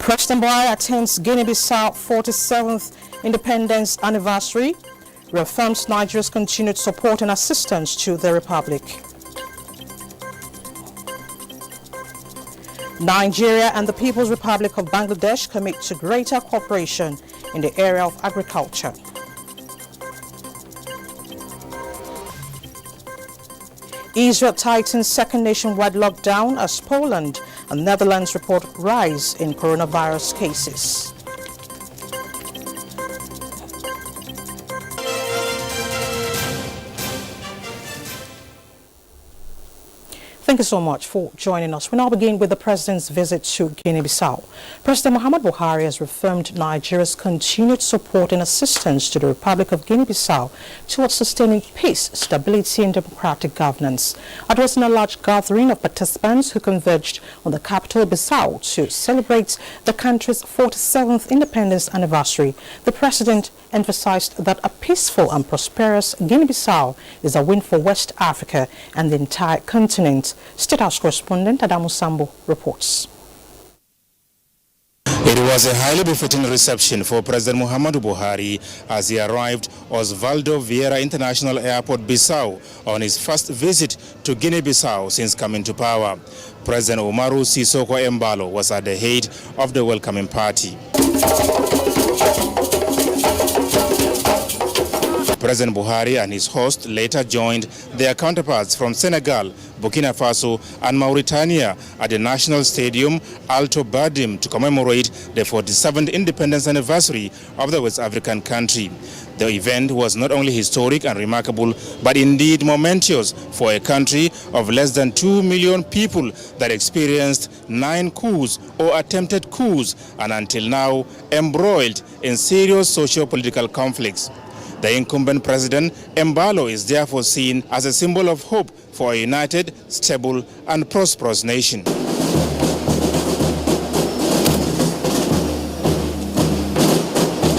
President Buhari attends Guinea-Bissau 47th independence anniversary, reaffirms Nigeria's continued support and assistance to the republic. Nigeria and the People's Republic of Bangladesh commit to greater cooperation in the area of agriculture. Israel tightens second nationwide lockdown as Poland and Netherlands report rise in coronavirus cases. Thank you so much for joining us. We now begin with the President's visit to Guinea-Bissau. President Muhammadu Buhari has reaffirmed Nigeria's continued support and assistance to the Republic of Guinea-Bissau towards sustaining peace, stability and democratic governance. Addressing a large gathering of participants who converged on the capital Bissau to celebrate the country's 47th independence anniversary, the President emphasized that a peaceful and prosperous Guinea-Bissau is a win for West Africa and the entire continent. State House correspondent Adamu Sambo reports. It was a highly befitting reception for President Muhammadu Buhari as he arrived Osvaldo Vieira International Airport, Bissau, on his first visit to Guinea-Bissau since coming to power. President Umaru Sissoco Embalo was at the head of the welcoming party. President Buhari and his host later joined their counterparts from Senegal, Burkina Faso and Mauritania at the National Stadium Alto Badim to commemorate the 47th independence anniversary of the West African country. The event was not only historic and remarkable, but indeed momentous for a country of less than 2 million people that experienced 9 coups or attempted coups and until now embroiled in serious socio-political conflicts. The incumbent president, Embalo, is therefore seen as a symbol of hope for a united, stable and prosperous nation.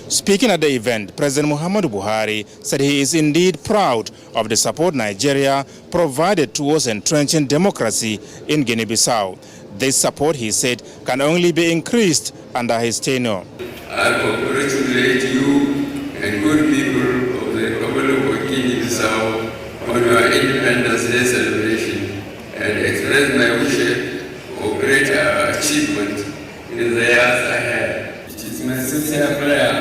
Speaking at the event, President Muhammadu Buhari said he is indeed proud of the support Nigeria provided towards entrenching democracy in Guinea-Bissau. This support, he said, can only be increased under his tenure. I congratulate you and good people of the Republic of Guinea-Bissau on your Independence Day celebration and express my wish for greater achievement in the years ahead. It is my sincere prayer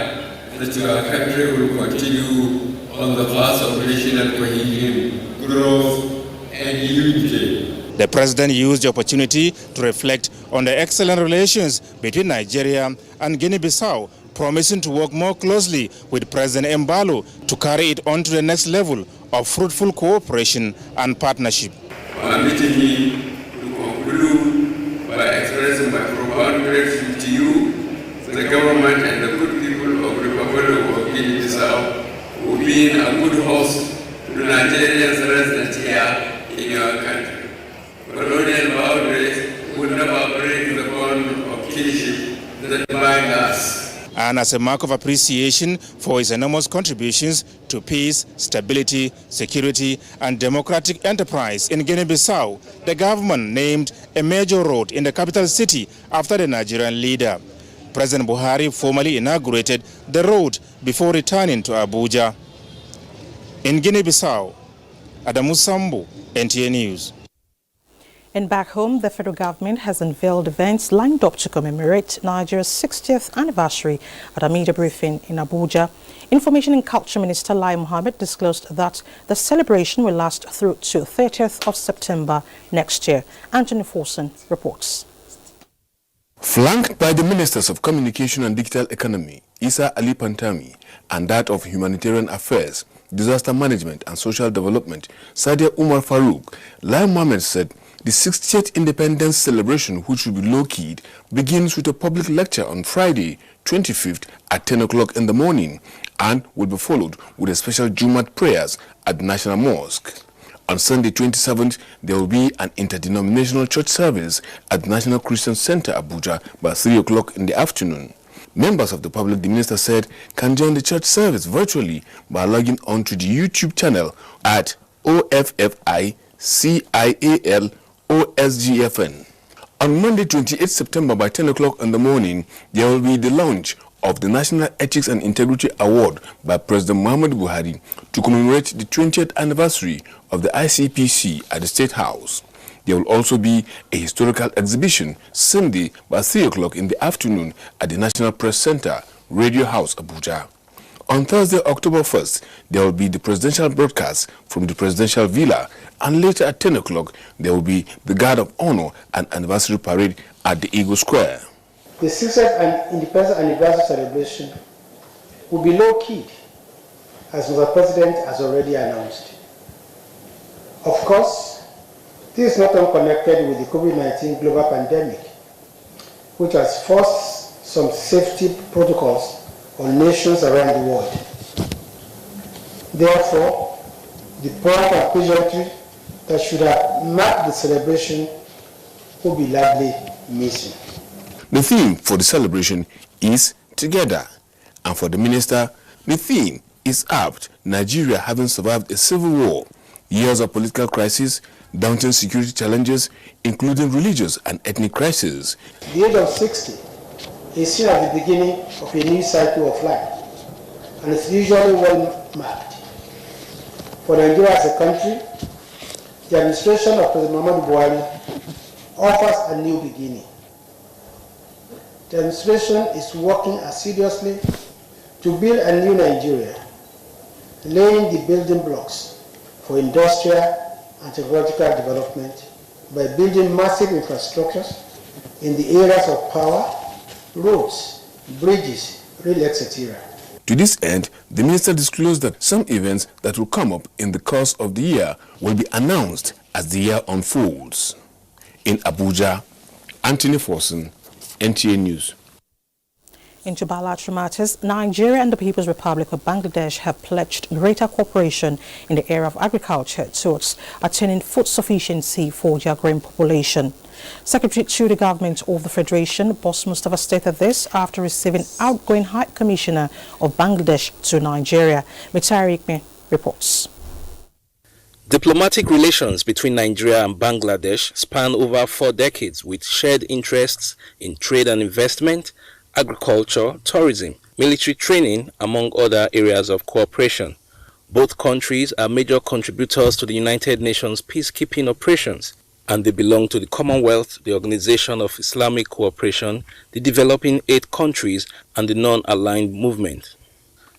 that your country will continue on the path of national cohesion, growth and unity. The president used the opportunity to reflect on the excellent relations between Nigeria and Guinea-Bissau, promising to work more closely with President Embalo to carry it on to the next level of fruitful cooperation and partnership. Permitting me to conclude by expressing my profound gratitude to you, the government and the good people of the Republic of Guinea-Bissau for being a good host to Nigerians resident here in your country. Colonial boundaries would never break the bond of kinship that binds us. And as a mark of appreciation for his enormous contributions to peace, stability, security and democratic enterprise in Guinea-Bissau, the government named a major road in the capital city after the Nigerian leader. President Buhari formally inaugurated the road before returning to Abuja. In Guinea-Bissau, Adamu Sambo, NTA News. And back home, the federal government has unveiled events lined up to commemorate Nigeria's 60th anniversary at a media briefing in Abuja. Information and Culture Minister Lai Mohammed disclosed that the celebration will last through to 30th of September next year. Anthony Forson reports. Flanked by the Ministers of Communication and Digital Economy, Isa Ali Pantami, and that of Humanitarian Affairs, Disaster Management and Social Development, Sadia Umar Farouk, Lai Mohammed said the 60th independence celebration, which will be low-keyed, begins with a public lecture on Friday, 25th at 10 o'clock in the morning and will be followed with a special Jumat prayers at the National Mosque. On Sunday, 27th, there will be an interdenominational church service at the National Christian Center, Abuja, by 3 o'clock in the afternoon. Members of the public, the minister said, can join the church service virtually by logging on to the YouTube channel at OFFICIAL OSGFN. On Monday, 28 September by 10 o'clock in the morning, there will be the launch of the National Ethics and Integrity Award by President Muhammadu Buhari to commemorate the 20th anniversary of the ICPC at the State House. There will also be a historical exhibition Sunday by 3 o'clock in the afternoon at the National Press Center, Radio House, Abuja. On Thursday, October 1st, there will be the presidential broadcast from the presidential villa, and later at 10 o'clock, there will be the Guard of Honor and anniversary parade at the Eagle Square. The 60th Independence Anniversary celebration will be low-key, as the President has already announced. Of course, this is not unconnected with the COVID-19 global pandemic, which has forced some safety protocols on nations around the world. Therefore, the pomp and pageantry that should have marked the celebration will be largely missing. The theme for the celebration is Together, and for the minister, the theme is apt: Nigeria having survived a civil war, years of political crisis, daunting security challenges, including religious and ethnic crises. The age of 60 is seen at the beginning of a new cycle of life, and it's usually well marked. For Nigeria as a country, the administration of President Muhammadu Buhari offers a new beginning. The administration is working assiduously to build a new Nigeria, laying the building blocks for industrial and technological development by building massive infrastructures in the areas of power, roads, bridges, rail, etc. To this end, the minister disclosed that some events that will come up in the course of the year will be announced as the year unfolds. In Abuja, Anthony Forson, NTA News. Into bilateral matters, Nigeria and the People's Republic of Bangladesh have pledged greater cooperation in the area of agriculture towards attaining food sufficiency for their growing population. Secretary to the Government of the Federation, Boss Mustafa, stated this after receiving outgoing High Commissioner of Bangladesh to Nigeria. Mitari Ikme reports. Diplomatic relations between Nigeria and Bangladesh span over 4 decades with shared interests in trade and investment, agriculture, tourism, military training, among other areas of cooperation. Both countries are major contributors to the United Nations peacekeeping operations, and they belong to the Commonwealth, the Organization of Islamic Cooperation, the Developing 8 Countries, and the Non-Aligned Movement.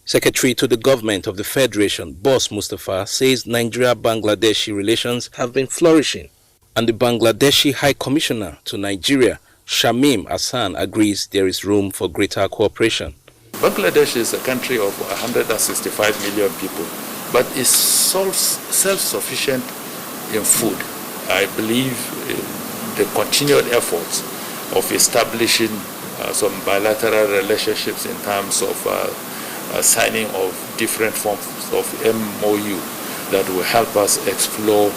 Secretary to the Government of the Federation, Boss Mustafa, says Nigeria-Bangladeshi relations have been flourishing, and the Bangladeshi High Commissioner to Nigeria, Shamim Hassan, agrees there is room for greater cooperation. Bangladesh is a country of 165 million people, but is self-sufficient in food. I believe the continued efforts of establishing some bilateral relationships in terms of signing of different forms of MOU that will help us explore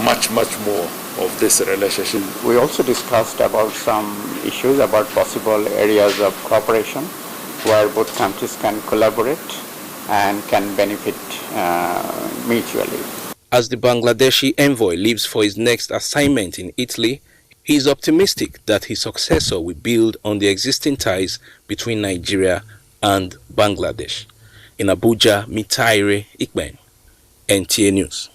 much more of this relationship. We also discussed about some issues about possible areas of cooperation where both countries can collaborate and can benefit mutually. As the Bangladeshi envoy leaves for his next assignment in Italy, he is optimistic that his successor will build on the existing ties between Nigeria and Bangladesh. In Abuja, Mitaire Ikben, NTA News.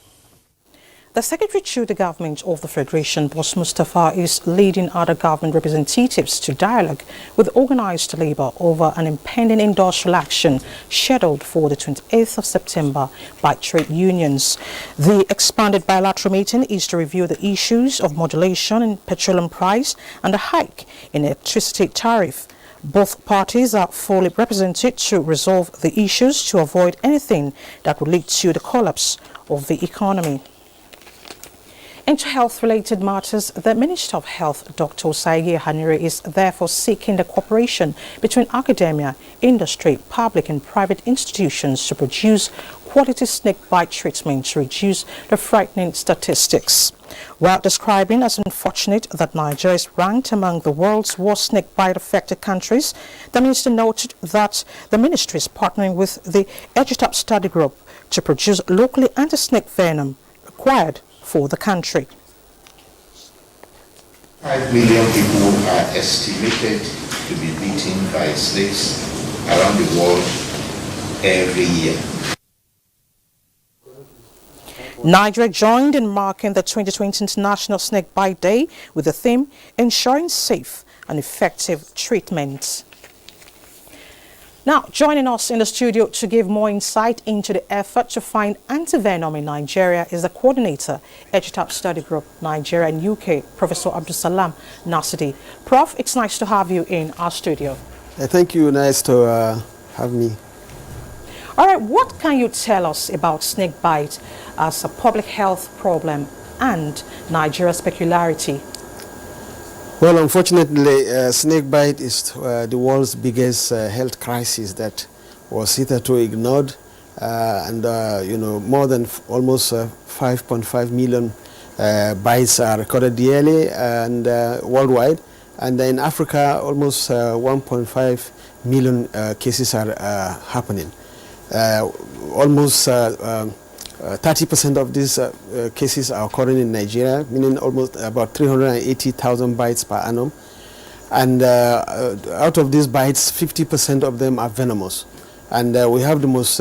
The Secretary to the Government of the Federation, Boss Mustafa, is leading other government representatives to dialogue with organized labor over an impending industrial action scheduled for the 28th of September by trade unions. The expanded bilateral meeting is to review the issues of modulation in petroleum price and the hike in electricity tariff. Both parties are fully represented to resolve the issues to avoid anything that would lead to the collapse of the economy. Into health-related matters, the Minister of Health, Dr. Osagie Hanire, is therefore seeking the cooperation between academia, industry, public and private institutions to produce quality snake bite treatment to reduce the frightening statistics. While describing as unfortunate that Nigeria is ranked among the world's worst snake bite-affected countries, the minister noted that the ministry is partnering with the EduTap study group to produce locally anti-snake venom required for the country. 5 million people are estimated to be beaten by snakes around the world every year. Nigeria joined in marking the 2020 International Snake Bite Day with the theme Ensuring Safe and Effective Treatment. Now, joining us in the studio to give more insight into the effort to find antivenom in Nigeria is the coordinator, EGTAP Study Group, Nigeria and UK, Professor Abdulsalam Nasidi. Prof, it's nice to have you in our studio. Thank you. Nice to have me. All right, what can you tell us about snake bite as a public health problem and Nigeria's peculiarity? Well, unfortunately, snake bite is the world's biggest health crisis that was hitherto ignored, and more than almost 5.5 million bites are recorded yearly and worldwide, and in Africa, almost 1.5 million cases are happening. Almost 30% of these cases are occurring in Nigeria, meaning almost about 380,000 bites per annum. And out of these bites, 50% of them are venomous. And we have the most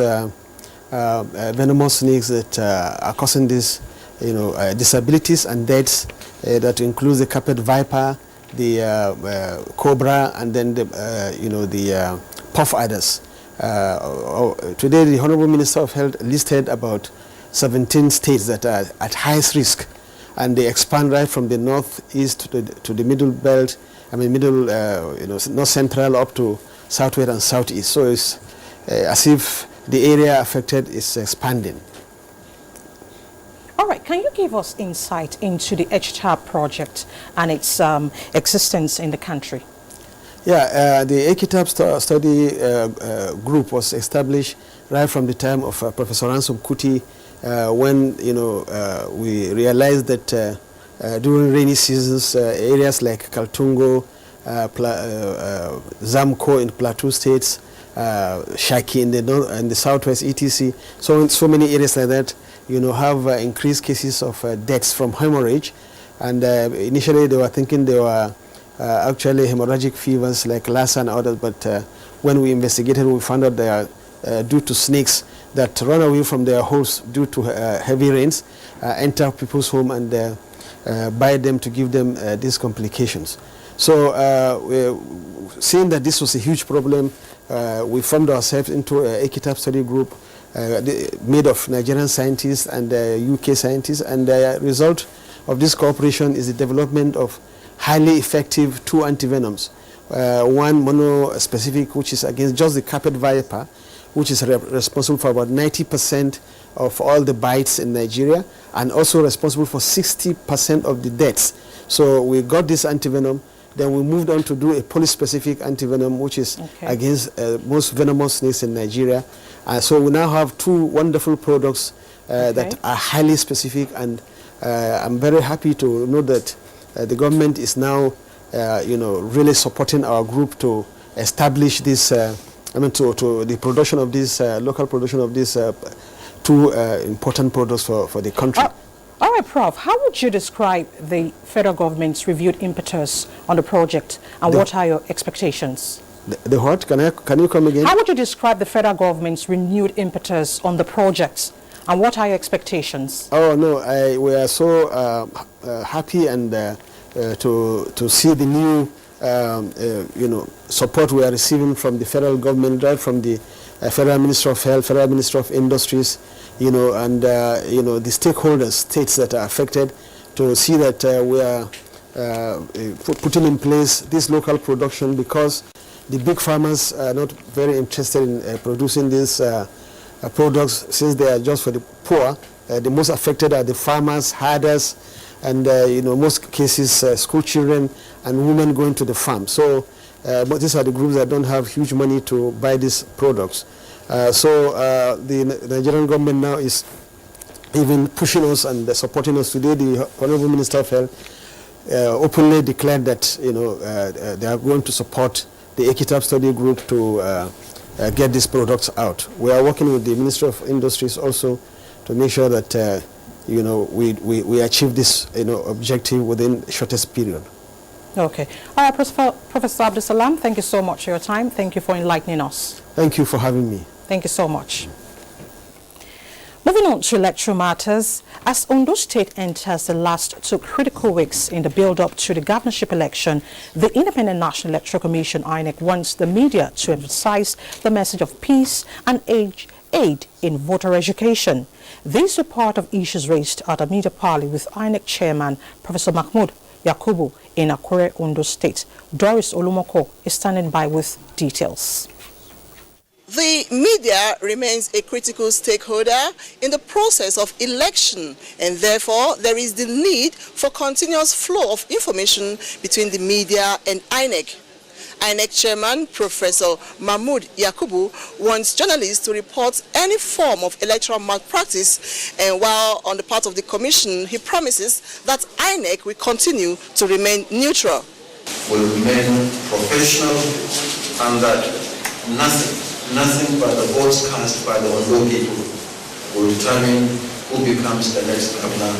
venomous snakes that are causing these, disabilities and deaths. That includes the carpet viper, the cobra, and then the puff adders. Today, the Honorable Minister of Health listed about 17 states that are at highest risk, and they expand right from the northeast to the middle belt, north central up to southwest and southeast. So it's as if the area affected is expanding. All right, can you give us insight into the EGTAP project and its existence in the country? Yeah, the EGTAP study group was established right from the time of Professor Ransom Kuti, when we realized that during rainy seasons, areas like Kaltungo, Zamko in Plateau states, Shaki in the southwest, etc. So many areas like that, have increased cases of deaths from hemorrhage, and initially they were thinking they were actually hemorrhagic fevers like Lassa and others, but when we investigated, we found out they are due to snakes that run away from their hosts due to heavy rains, enter people's home and bite them to give them these complications. So seeing that this was a huge problem, we formed ourselves into a EGTAP study group made of Nigerian scientists and UK scientists, and the result of this cooperation is the development of highly effective 2 antivenoms. One mono-specific, which is against just the carpet viper, which is responsible for about 90% of all the bites in Nigeria, and also responsible for 60% of the deaths. So we got this antivenom, then we moved on to do a polyspecific antivenom, which is against most venomous snakes in Nigeria. So we now have 2 wonderful products that are highly specific, and I'm very happy to know that the government is now, really supporting our group to establish this, to the production of this, local production of these 2 important products for the country. All right, Prof, how would you describe the federal government's renewed impetus on the project, and what are your expectations? The what? Can you come again? How would you describe the federal government's renewed impetus on the project, and what are your expectations? Oh no, we are so happy and to see the new support we are receiving from the federal government, right from the Federal Minister of Health, Federal Minister of Industries, and the stakeholders, states that are affected, to see that we are putting in place this local production, because the big farmers are not very interested in producing these products, since they are just for the poor. The most affected are the farmers, herders, and most cases school children and women going to the farm. So but these are the groups that don't have huge money to buy these products. So the Nigerian government now is even pushing us and supporting us. Today, the Honorable Minister of Health openly declared that they are going to support the EGTAP study group to get these products out. We are working with the Ministry of Industries also to make sure that we achieve this objective within the shortest period. Okay. All right, Professor Abdul Salam, thank you so much for your time. Thank you for enlightening us. Thank you for having me. Thank you so much. Moving on to electoral matters, as Ondo State enters the last 2 critical weeks in the build-up to the governorship election, the Independent National Electoral Commission, INEC, wants the media to emphasize the message of peace and aid in voter education. These are part of issues raised at a media parley with INEC Chairman Professor Mahmoud Yakubu in Akure, Ondo State. Doris Olumoko is standing by with details. The media remains a critical stakeholder in the process of election, and therefore there is the need for continuous flow of information between the media and INEC. INEC Chairman Professor Mahmoud Yakubu wants journalists to report any form of electoral malpractice, and while on the part of the Commission, he promises that INEC will continue to remain neutral. Will remain professional, and that nothing but the votes cast by the Ondo people will determine who becomes the next governor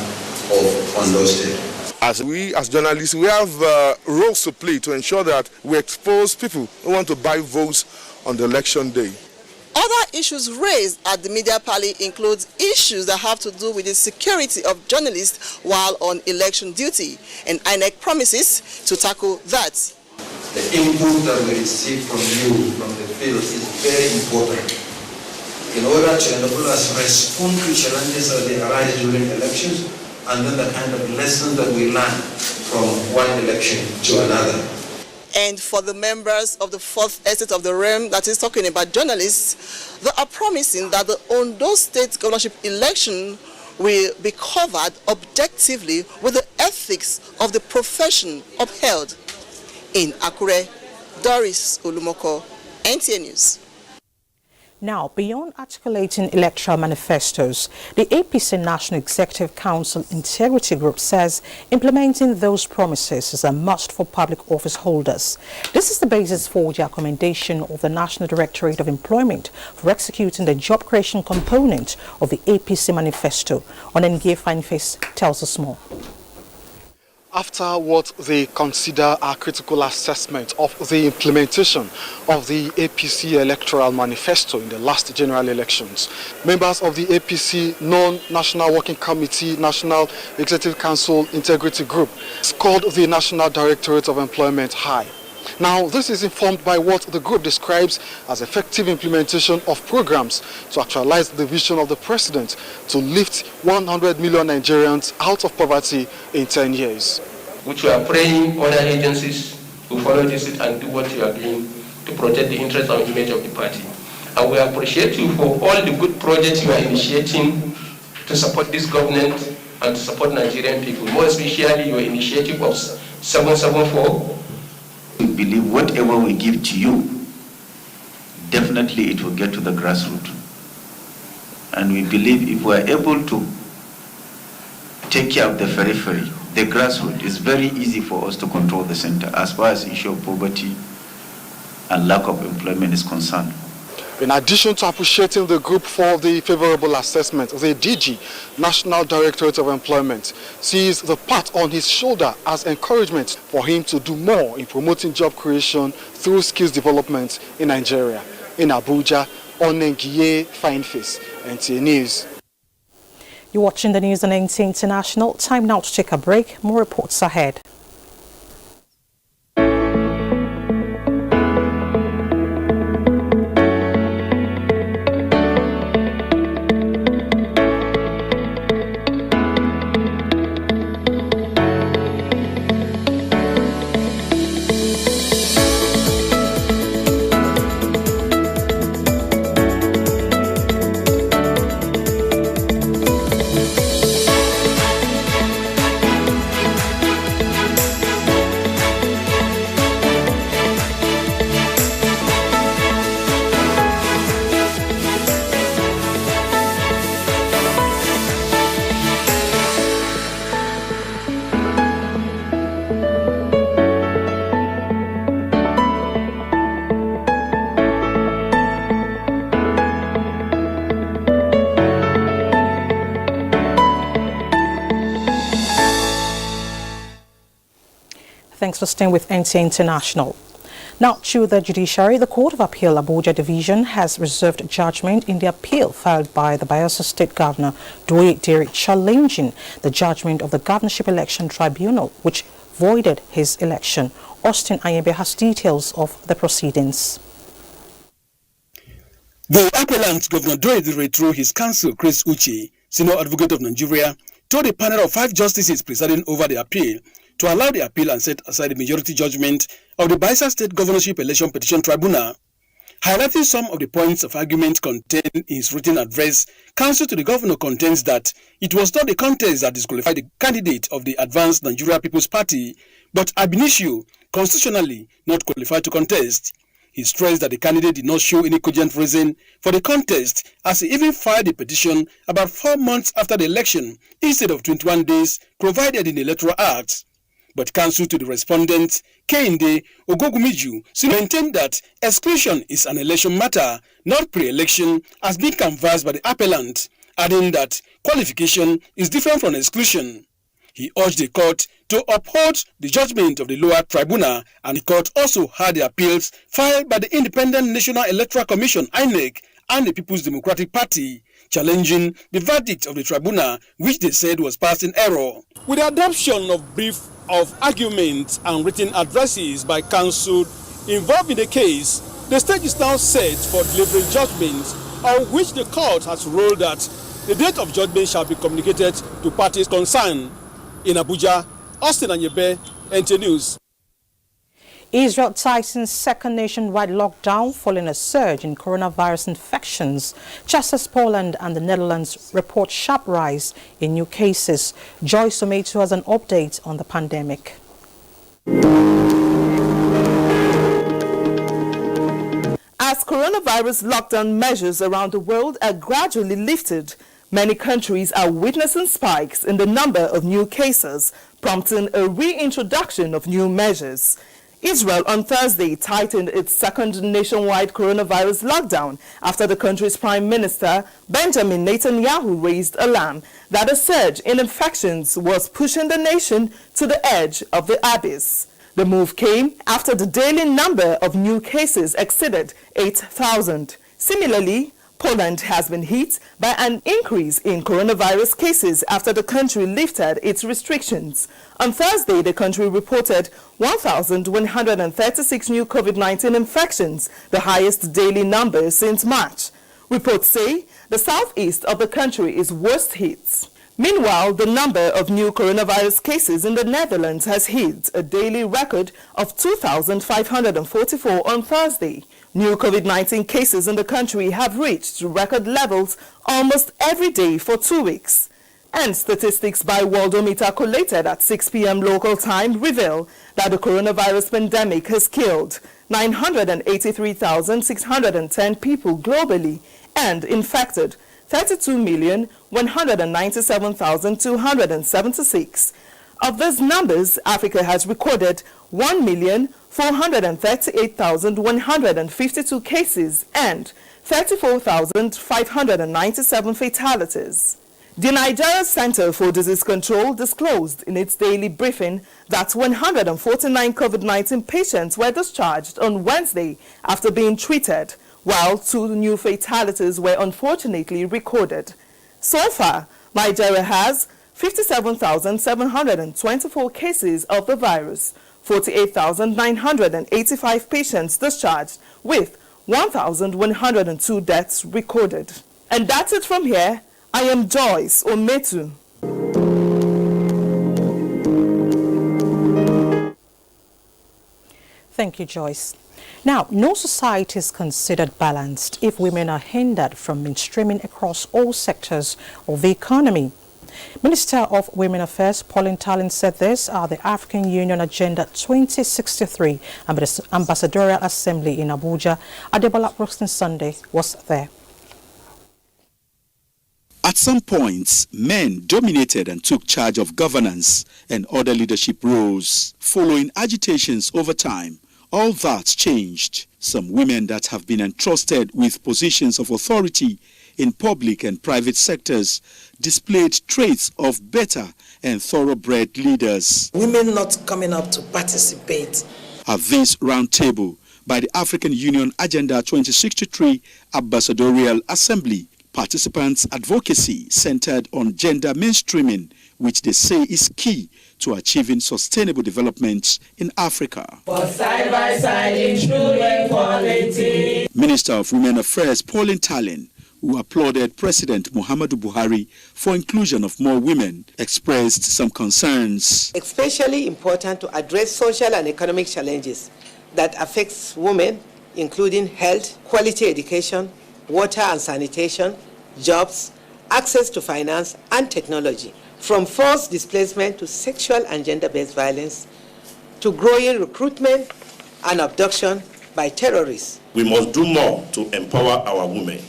of Ondo State. As journalists, we have roles to play to ensure that we expose people who want to buy votes on the election day. Other issues raised at the media parley include issues that have to do with the security of journalists while on election duty, and INEC promises to tackle that. The input that we receive from you, from the field, is very important in order to enable us to respond to challenges as they arise during elections, and then the kind of lessons that we learn from one election to another. And for the members of the fourth estate of the realm that is talking about journalists, they are promising that the Ondo State governorship election will be covered objectively with the ethics of the profession upheld. In Akure, Doris Olumoko, NTA News. Now, beyond articulating electoral manifestos, the APC National Executive Council Integrity Group says implementing those promises is a must for public office holders. This is the basis for the recommendation of the National Directorate of Employment for executing the job creation component of the APC manifesto. Onengie Fineface tells us more. After what they consider a critical assessment of the implementation of the APC electoral manifesto in the last general elections, members of the APC Non-National Working Committee National Executive Council Integrity Group scored the National Directorate of Employment high. Now, this is informed by what the group describes as effective implementation of programs to actualize the vision of the president to lift 100 million Nigerians out of poverty in 10 years. Which we are praying other agencies to follow this and do what you are doing to protect the interest and image of the party. And we appreciate you for all the good projects you are initiating to support this government and to support Nigerian people, more especially your initiative of 774. We believe whatever we give to you, definitely it will get to the grassroots. And we believe if we are able to take care of the periphery, the grassroots, it's very easy for us to control the center as far as the issue of poverty and lack of employment is concerned. In addition to appreciating the group for the favorable assessment, the DG, National Directorate of Employment, sees the pat on his shoulder as encouragement for him to do more in promoting job creation through skills development in Nigeria. In Abuja, Onengie Fineface, NTA News. You're watching the news on NTA International. Time now to take a break. More reports ahead. Thanks for staying with NTA International. Now to the judiciary, the Court of Appeal Abuja Division has reserved judgment in the appeal filed by the Bayelsa State Governor Doye Diri challenging the judgment of the Governorship Election Tribunal, which voided his election. Austin Ayebe has details of the proceedings. The appellant, Governor Doye Diri, through his counsel, Chris Uche, Senior Advocate of Nigeria, told a panel of 5 justices presiding over the appeal to allow the appeal and set aside the majority judgment of the Bayelsa State Governorship Election Petition Tribunal. Highlighting some of the points of argument contained in his written address, counsel to the governor contends that it was not the contest that disqualified the candidate of the Advanced Nigeria People's Party, but ab initio, constitutionally not qualified to contest. He stressed that the candidate did not show any cogent reason for the contest, as he even filed the petition about 4 months after the election instead of 21 days provided in the Electoral Act. But counsel to the respondent, Kehinde Ogogumiju, maintained that exclusion is an election matter, not pre-election, as being canvassed by the appellant, adding that qualification is different from exclusion. He urged the court to uphold the judgment of the lower tribunal, and the court also heard the appeals filed by the Independent National Electoral Commission (INEC) and the People's Democratic Party, challenging the verdict of the tribunal, which they said was passed in error. With the adoption of brief of arguments and written addresses by counsel involved in the case, the stage is now set for delivering judgments, on which the court has ruled that the date of judgment shall be communicated to parties concerned. In Abuja, Austin Ayebe, NTA News. Israel tightens second nationwide lockdown following a surge in coronavirus infections, just as Poland and the Netherlands report sharp rise in new cases. Joyce Ometu has an update on the pandemic. As coronavirus lockdown measures around the world are gradually lifted, many countries are witnessing spikes in the number of new cases, prompting a reintroduction of new measures. Israel on Thursday tightened its second nationwide coronavirus lockdown after the country's Prime Minister, Benjamin Netanyahu, raised alarm that a surge in infections was pushing the nation to the edge of the abyss. The move came after the daily number of new cases exceeded 8,000. Similarly, Poland has been hit by an increase in coronavirus cases after the country lifted its restrictions. On Thursday, the country reported 1,136 new COVID-19 infections, the highest daily number since March. Reports say the southeast of the country is worst hit. Meanwhile, the number of new coronavirus cases in the Netherlands has hit a daily record of 2,544 on Thursday. New COVID-19 cases in the country have reached record levels almost every day for 2 weeks. And statistics by Worldometer collated at 6 p.m. local time reveal that the coronavirus pandemic has killed 983,610 people globally and infected 32,197,276. Of these numbers, Africa has recorded 1,438,152 cases and 34,597 fatalities. The Nigeria Center for Disease Control disclosed in its daily briefing that 149 COVID-19 patients were discharged on Wednesday after being treated, while 2 new fatalities were unfortunately recorded. So far, Nigeria has 57,724 cases of the virus, 48,985 patients discharged, with 1,102 deaths recorded. And that's it from here. I am Joyce Ometu. Thank you, Joyce. Now, no society is considered balanced if women are hindered from mainstreaming across all sectors of the economy. Minister of Women Affairs Pauline Talin said this at the African Union Agenda 2063 Ambassadorial Assembly in Abuja. Adebola Brookston Sunday was there. At some points, men dominated and took charge of governance and other leadership roles. Following agitations over time, all that's changed. Some women that have been entrusted with positions of authority in public and private sectors displayed traits of better and thoroughbred leaders. Women not coming up to participate. At this roundtable by the African Union Agenda 2063 Ambassadorial Assembly, participants' advocacy centered on gender mainstreaming, which they say is key to achieving sustainable development in Africa. For side-by-side ensuring quality. Minister of Women Affairs Pauline Tallen, who applauded President Muhammadu Buhari for inclusion of more women, expressed some concerns. Especially important to address social and economic challenges that affects women, including health, quality education, water and sanitation, jobs, access to finance and technology, from forced displacement to sexual and gender-based violence, to growing recruitment and abduction by terrorists. We must do more to empower our women,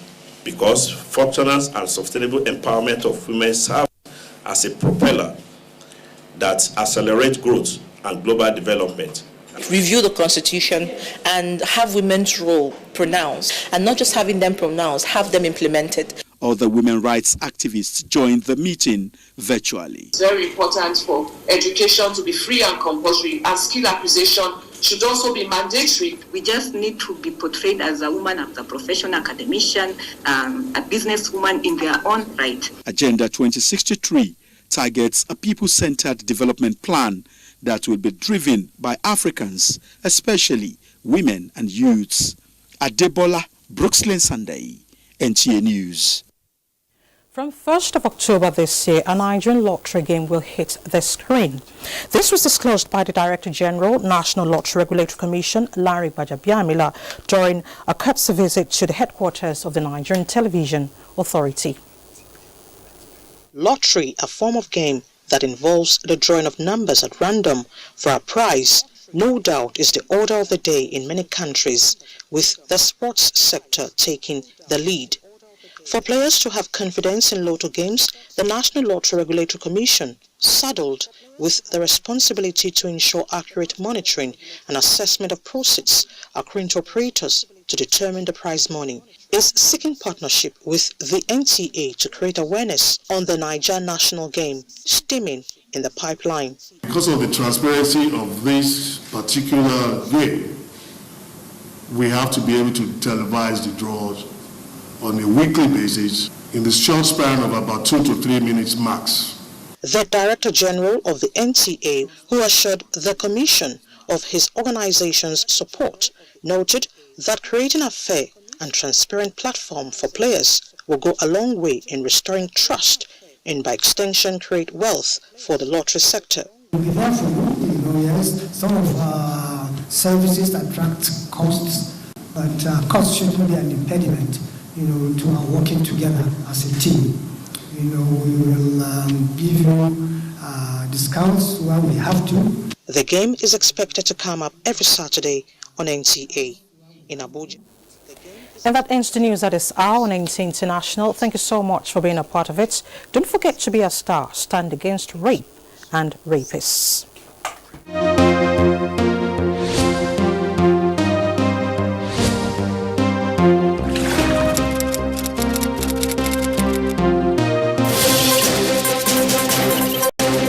because functional and sustainable empowerment of women serves as a propeller that accelerates growth and global development. Review the Constitution and have women's role pronounced, and not just having them pronounced, have them implemented. Other women rights activists joined the meeting virtually. It's very important for education to be free and compulsory, and skill acquisition should also be mandatory. We just need to be portrayed as a woman, as a professional academician, a businesswoman in their own right. Agenda 2063 targets a people-centered development plan that will be driven by Africans, especially women and youths. Adebola, Brooksland Sunday, NTA News. From 1st of October this year, a Nigerian lottery game will hit the screen. This was disclosed by the Director General, National Lottery Regulatory Commission, Larry Bajabiamila, during a courtesy visit to the headquarters of the Nigerian Television Authority. Lottery, a form of game that involves the drawing of numbers at random for a prize, no doubt is the order of the day in many countries, with the sports sector taking the lead. For players to have confidence in lotto games, the National Lottery Regulatory Commission, saddled with the responsibility to ensure accurate monitoring and assessment of proceeds accruing to operators to determine the prize money, is seeking partnership with the NTA to create awareness on the Niger national game, steaming in the pipeline. Because of the transparency of this particular game, we have to be able to televise the draws on a weekly basis in the short span of about 2 to 3 minutes max. The Director General of the NTA, who assured the Commission of his organization's support, noted that creating a fair and transparent platform for players will go a long way in restoring trust and by extension create wealth for the lottery sector. Therefore, yes, some of services attract costs, but costs shouldn't be an impediment, to our working together as a team. We will give you discounts where we have to. The game is expected to come up every Saturday on NTA in Abuja. And that ends the news at this hour on NTA International. Thank you so much for being a part of it. Don't forget to be a star. Stand against rape and rapists.